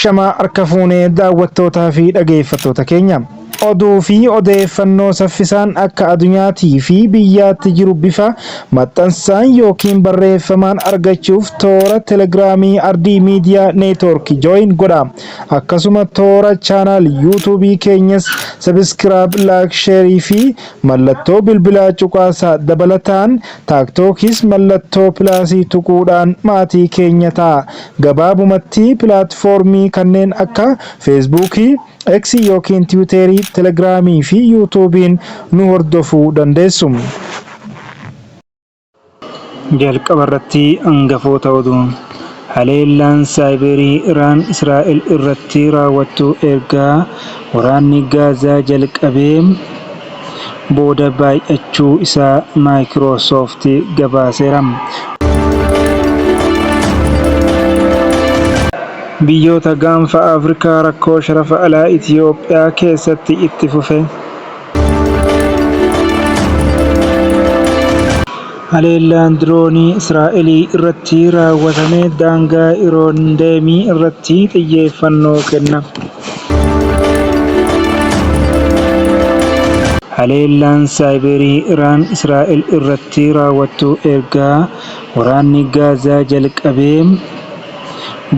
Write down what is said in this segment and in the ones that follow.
Ashamaa harka fuunee daawwattootaa fi dhageeffattoota keenya. Oduu fi odeeffannoo saffisaan akka addunyaatii fi biyyaatti jiru bifa maxxansaan yookiin barreeffamaan argachuuf toora telegiraamii ardii miidiyaa neetwoork jooyin godha. Akkasuma toora chaanaal yuutuubii keenyas sabiskiraayib, laayik, sheerii fi mallattoo bilbilaa cuqaasaa dabalataan taaktookis mallattoo pilaasii tuquudhaan maatii keenya ta'a. Gabaabumatti pilaatfoormii kanneen akka feesbuukii, X yookiin Tiwiiterii, Telegiraamii fi yuutuubiin nu hordofuu dandeessu. Jalqaba irratti hangafoota oduu. Haleellaan saayibarii Iraan Israa'el irratti raawwattu erga waraanni Gaazaa jalqabee booda baay'achuu isaa Maayikiroosoft gabaaseera. Biyyoota gaanfa Afrikaa rakkoo sharafa alaa Itiyoophiyaa keessatti itti fufe. Haleellaan diroonii Israa'elii irratti raawwatame daangaa Iroondeemii irratti xiyyeeffannoo kenna. Haleellaan saayibarii Iraan Israa'el irratti raawwattu erga waraanni Gaazaa jalqabee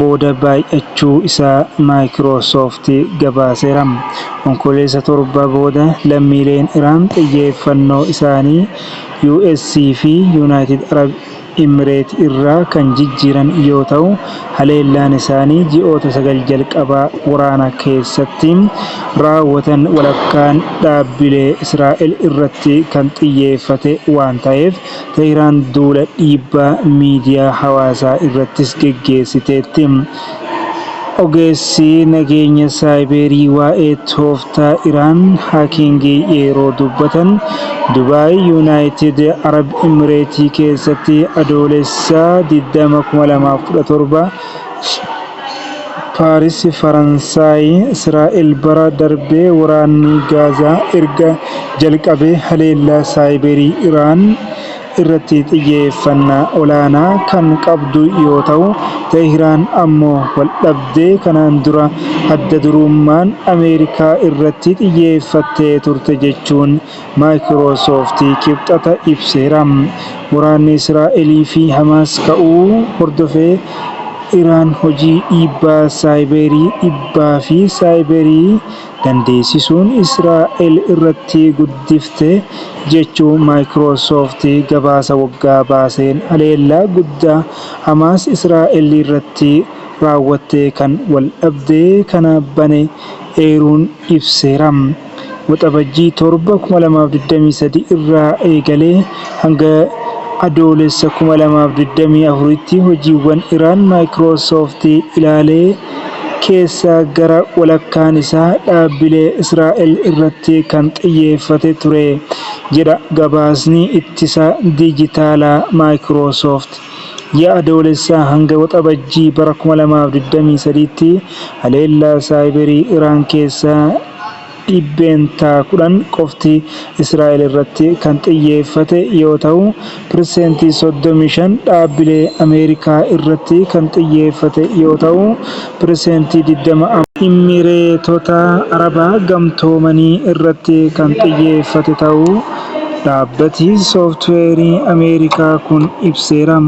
booda baay'achuu isaa Maayikiroosoft gabaaseera. Onkololeessa 7 booda lammiileen Iraan xiyyeeffannoo isaanii US fi United Arab Emirates irraa kan jijjiiran yoo ta'u, haleellaan isaanii ji'oota 9 jalqabaa waraana keessatti raawwatan walakkaan dhaabbilee Israa'el irratti kan xiyyeeffate waan ta'eef, Teheraan duula dhiibbaa miidiyaa hawaasaa irrattis geggeessiteetti. Ogeessi nageenya saayibarii waa'ee tooftaa Iraan haakingii yeroo dubbatan, Dubaay Yuunaayitid Arab Emireetii keessatti adoolessa 2017 Paaris Faransaay Israa'el bara darbee waraanni Gaazaa erga jalqabee haleellaa saayibarii Iraan irratti xiyyeeffannaa olaanaa kan qabdu yoo ta'u, Teheraan ammoo waldhabdee kanaan dura adda durummaan Ameerikaa irratti xiyyeeffattee turte jechuun Maayikiroosoft kibxata ibseera. Waraanni Israa'elii fi Hamaas ka'uu hordofee Iraan hojii dhiibbaa saayibarii dhibbaa fi saayibarii dandeessisuun Israa'el irratti guddifte jechuun Maayikiroosoft gabaasa waggaa baaseen haleellaa guddaa Hamaas Israa'el irratti raawwatte kan waldhabdee kana bane eeruun ibseera. Waxabajjii 7 2023 irraa eegalee hanga adoolessa 2024tti hojiiwwan Iraan Maayikiroosoft ilaalee keessaa gara walakkaan isaa dhaabbilee Israa'el irratti kan xiyyeeffate ture jedha gabaasni ittisa diijitaalaa Maayikiroosoft. Ji'a adoolessaa hanga waxabajjii bara 2023tti haleellaa saayibarii Iraan keessaa dhibbeentaa 10 qofti Israa'el irratti kan xiyyeeffate yoo ta'u, persentii 35 dhaabbilee Ameerikaa irratti kan xiyyeeffate yoo ta'u, persentii 20 Imireetota Arabaa Gamtoomanii irratti kan xiyyeeffate ta'uu dhaabbati sooftiweerii Ameerikaa kun ibseera.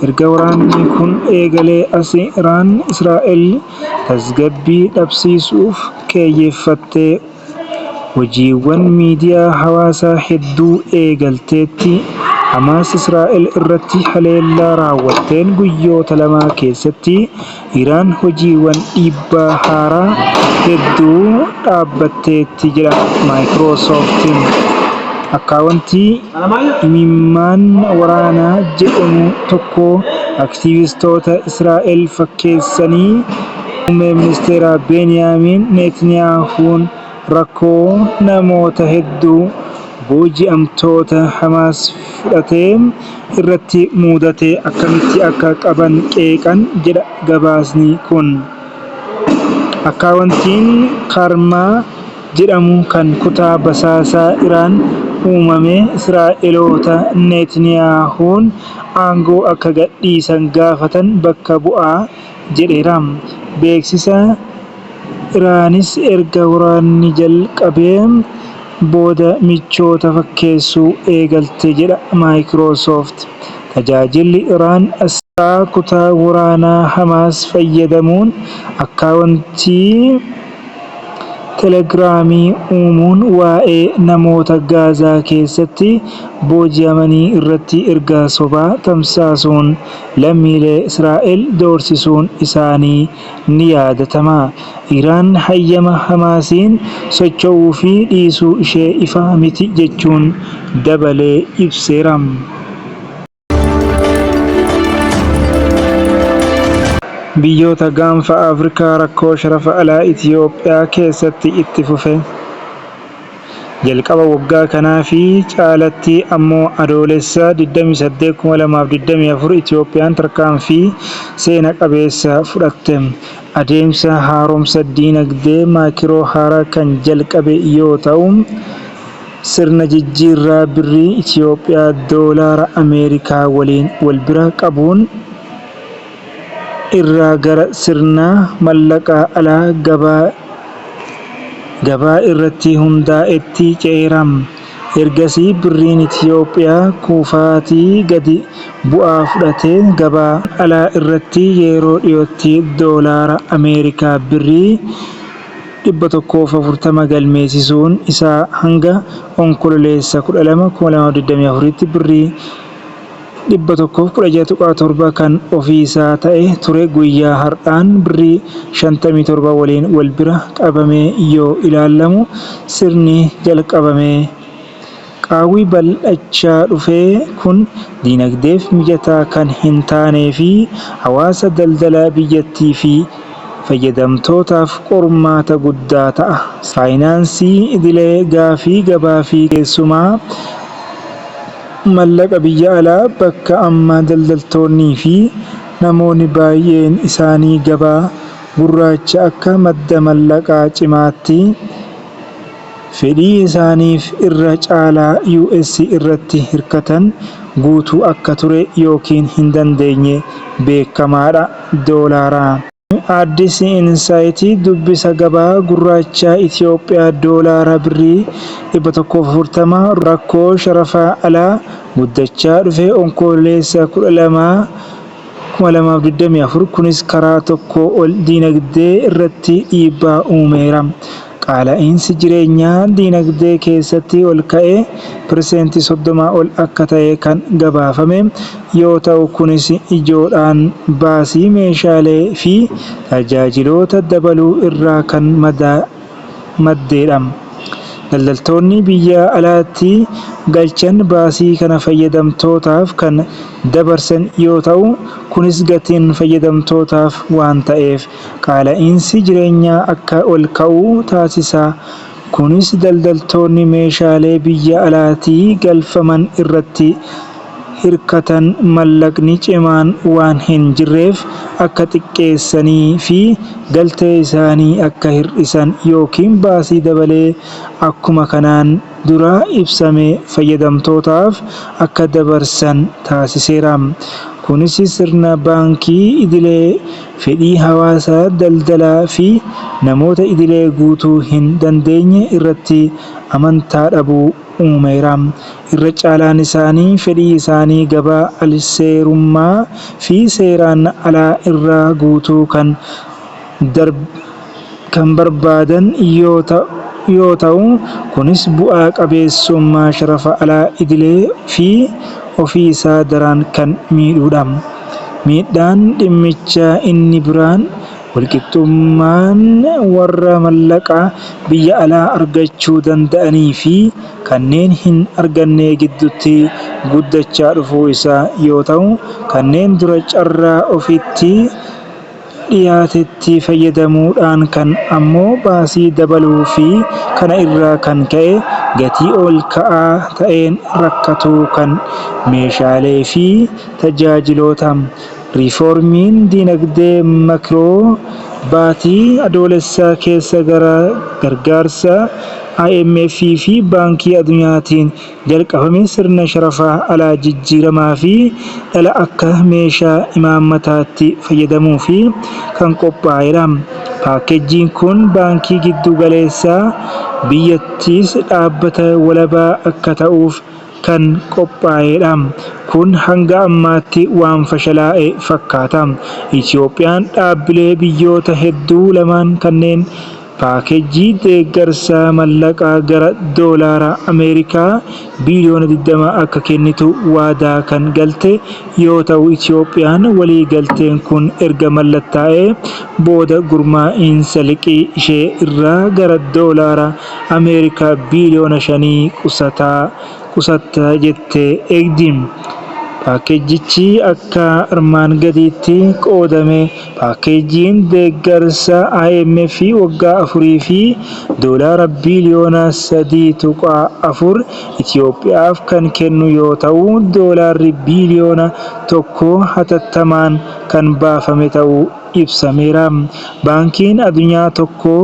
Erga waraanni kun eegalee asii Iraan Israa'el tasgabbii dhabsiisuuf qiyyeeffattee hojiiwwan miidiyaa hawaasaa hedduu eegalteetti. Hamaas Israa'el irratti haleellaa raawwatteen guyyoota 2 keessatti Iraan hojiiwwan dhiibbaa haaraa hedduu dhaabbatteetti jedha Maayikiroosoft. Akkaawuntii imimmaan waraanaa jedhamu tokko aktiivistoota Israa'el fakkeessanii muummee ministeeraa Beniyaamin Netaniyaahuun rakkoo namoota hedduu booji'amtoota Hamaas fudhatee irratti mudate akkamitti akka qaban qeeqan jedha gabaasni kun. Akkaawuntiin Karmaa jedhamu kan kutaa basaasaa Iraan uumame Israa'eloota Netaniyaahuun aangoo akka gadhiisan gaafatan bakka bu'aa jedheera. Beeksisa Iraanis erga waraanni jalqabee booda michoota fakkeessuu eegalte jedha Maayikiroosoft. Tajaajilli Iraan asxaa kutaa waraanaa Hamaas fayyadamuun akkaawuntii Telegiraamii uumuun waa'ee namoota Gaazaa keessatti booji'amanii irratti ergaa sobaa tamsaasuun lammiilee Israa'el doorsisuun isaanii ni yaadatama. Iraan hayyama Hamaasiin socho'uu fi dhiisuu ishee ifa miti jechuun dabalee ibseera. Biyyoota gaanfa Afrikaa rakkoo sharafa alaa Itiyoophiyaa keessatti itti fufe. Jalqaba waggaa kanaa fi caalatti ammoo adoolessa 28 2024 Itiyoophiyaan tarkaanfii seena qabeessa fudhatte. Adeemsa haaromsa diinagdee maakiroo haaraa kan jalqabe yoo ta'u, sirna jijjiirraa birrii Itiyoophiyaa doolaara Ameerikaa waliin wal bira qabuun irraa gara sirna mallaqaa alaa gabaa irratti hundaa'etti ce'eera. Ergasii birriin Itiyoophiyaa kuufaatii gadi bu'aa fudhatee gabaa alaa irratti yeroo dhiyootti doolaara Ameerikaa birrii 140 galmeessisuun isaa hanga onkololeessa 12 2024 tti birrii 116.7 kan ofiisaa ta'e ture. Guyyaa har'aan birrii 57 waliin wal bira qabamee yoo ilaalamu sirni jalqabame qaawwi bal'achaa dhufe kun diinagdeef mijataa kan hin taanee fi hawaasa daldalaa biyyattii fi fayyadamtootaaf qormaata guddaa ta'a. Faayinaansii idilee gaafii gabaa fi keessumaa mallaqa biyya alaa bakka amma daldaltoonnii fi namoonni baay'een isaanii gabaa gurraacha akka madda mallaqaa cimaatti fedhii isaaniif irra caalaa US irratti hirkatan guutuu akka ture yookiin hin dandeenye beekamaadha. Doolaaraa Addis Insaayitii dubbisa gabaa gurraachaa Itiyoophiyaa doolaara birrii 140 rakkoo sharafa alaa guddachaa dhufe onkololeessa 12 2024 kunis karaa tokko ol diinagdee irratti dhiibbaa uumeera. Qaala'iinsi jireenyaa diinagdee keessatti ol ka'ee % 30 ol akka ta'e kan gabaafame yoo ta'u, kunis ijoodhaan baasii meeshaalee fi tajaajiloota dabaluu irraa kan maddeedha. Daldaltoonni biyya alaatti galchan baasii kana fayyadamtootaaf kan dabarsan yoo ta'u, kunis gatiin fayyadamtootaaf waan ta'eef qaala'iinsi jireenyaa akka ol ka'u taasisa. Kunis daldaltoonni meeshaalee biyya alaatii galfaman irratti hirkatan mallaqni cimaan waan hin jirreef akka xiqqeessanii fi galtee isaanii akka hir'isan yookiin baasii dabalee akkuma kanaan dura ibsame fayyadamtootaaf akka dabarsan taasiseera. Kunis sirna baankii idilee fedhii hawaasaa daldalaa fi namoota idilee guutuu hin dandeenye irratti amantaa dhabuu uumeera. Irra caalaan isaanii fedhii isaanii gabaa alseerummaa fi seeraan alaa irraa guutuu kan barbaadan yoo ta'u, kunis bu'aa qabeessummaa sharafa alaa idilee fi ofii isaa daran kan miidhuudha. Miidhaan dhimmichaa inni biraan walqixxummaan warra mallaqa biyya alaa argachuu danda'anii fi kanneen hin arganne gidduutti guddachaa dhufuu isaa yoo ta'u, kanneen dura carraa ofitti dhiyaatetti fayyadamuudhaan kan ammoo baasii dabaluu fi kana irraa kan ka'e gatii ol ka'aa ta'een rakkatuu kan meeshaalee fi tajaajiloota. Riiformiin diinagdee maakiroo baatii adoolessaa keessa gargaarsa IMF fi Baankii Addunyaatiin jalqabame sirna sharafaa alaa jijjiiramaa fi dhala akka meeshaa imaammataatti fayyadamuu fi kan qophaa'edha. Paakeejiin kun baankii giddu galeessaa biyyattiis dhaabbata walabaa akka ta'uuf kan qophaa'edha. Kun hanga ammaatti waan fashalaa'e fakkaata. Itoophiyaan dhaabbilee biyyoota hedduu lamaan kanneen paakeejii deeggarsa mallaqaa gara doolaara Ameerikaa biliyoona 20 akka kennitu waadaa kan galte yoo ta'u, Itoophiyaan waliigalteen kun erga mallattaa'ee booda gurmaa'iinsa liqii ishee irraa gara doolaara Ameerikaa biliyoona 5 qusatta jettee eegdi. Paakeejichi akka armaan gadiitti qoodame. Paakeejiin deeggarsa IMF waggaa 4 fi doolaara biliyoona 3.4 Itoophiyaaf kan kennu yoo ta'u, doolaarri biliyoona 1 hatattamaan kan baafame ta'uu ibsameera. Baankiin Addunyaa tokko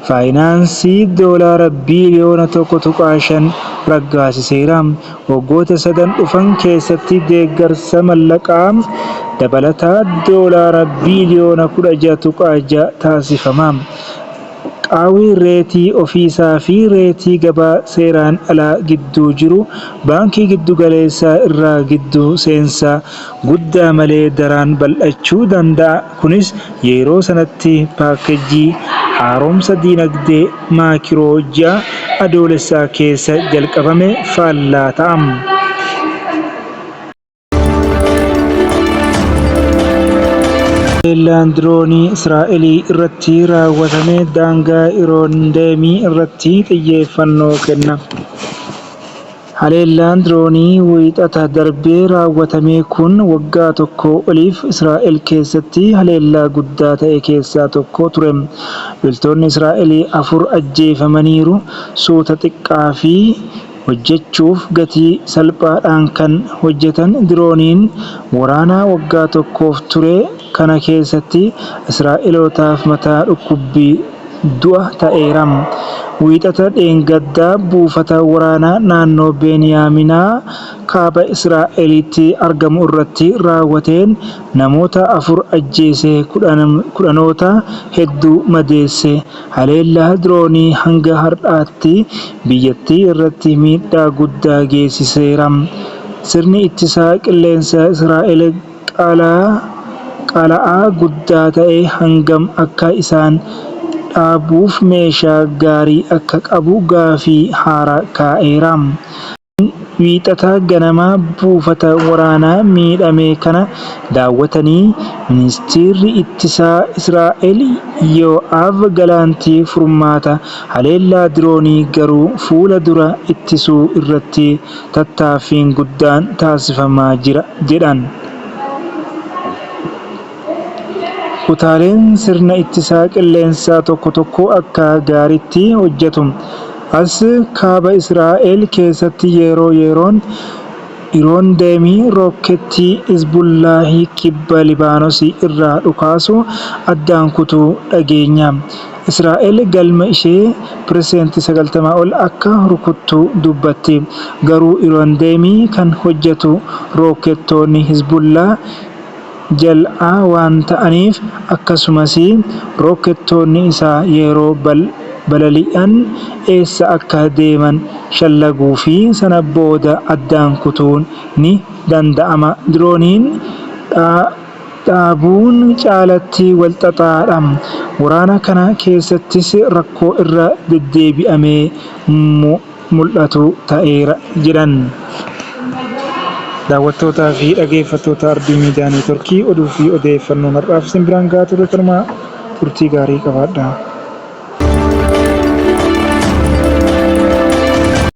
faayinaansii doolaara biliyoona 1.5 raggaasiseera. Waggoota 3 dhufan keessatti deeggarsa mallaqaa dabalataa doolaara biliyoona 16.6 taasifama. Qaawwi reetii ofiisaa fi reetii gabaa seeraan alaa gidduu jiru baankii giddu galeessaa irraa gidduu seensa guddaa malee daraan bal'achuu danda'a. Kunis yeroo sanatti paakeejii haaromsa diinagdee maakiroo ji'a adoolessaa keessa jalqabame faallaa ta'a. Haleellaan diroonii Israa'elii irratti raawwatame daangaa Iroondeemii irratti xiyyeeffannoo kenna. Haleellaan diroonii wiixata darbee raawwatame kun waggaa tokko oliif Israa'el keessatti haleellaa guddaa ta'e keessaa tokko ture. Loltoonni Israa'elii 4 ajjeefamaniiru. Suuta xiqqaa fi hojjechuuf gatii salphaadhaan kan hojjetan dirooniin waraanaa waggaa tokkoof ture kana keessatti Israa'elootaaf mataa dhukkubbii du'a ta'eera. Wiixata dheengaddaa buufata waraanaa naannoo Beniyaaminaa kaaba Israa'elitti argamu irratti raawwateen namoota 4 ajjeesee kudhanoota hedduu madeesse. Haleellaa diroonii hanga har'aatti biyyattii irratti miidhaa guddaa geessiseera. Sirni ittisaa qilleensa Israa'el qala'aa guddaa ta'e hangam akka isaan dhaabuuf meeshaa gaarii akka qabu gaafii haaraa kaa'eera. Wiixata ganamaa buufata waraanaa miidhame kana daawwatanii ministeerri ittisaa Israa'el Yoo'av Galaantii furmaata haleellaa diroonii garuu fuula dura ittisuu irratti tattaaffiin guddaan taasifamaa jira jedhan. Kutaaleen sirna ittisaa qilleensaa tokko tokko akka gaariitti hojjetu. As kaaba Israa'el keessatti yeroo yeroon Iroondeemii rookeettii Hizbullaahii kibba Libaanos irraa dhukaasu addaan kutuu dhageenya. Israa'el galma ishee % 90 ol akka rukuttu dubbatti. Garuu Iroondeemii kan hojjetu rookeettoonni Hizbullaa jal'aa waan ta'aniif akkasumas rookeettoonni isaa yeroo balali'an eessa akka deeman shallaguu fi sana booda addaan kutuun ni danda'ama. Dirooniin dhaabuun caalatti walxaxaadha. Waraana kana keessattis rakkoo irra deddeebi'amee mul'atu ta'eera jedhan. Daawwattootaa fi dhaggeeffattoota Ardii Miidiyaa Neetwoorkii oduu fi odeeffannoo har'aaf isin biraan gahaa turre kanuma turtii gaarii qabaadhaa.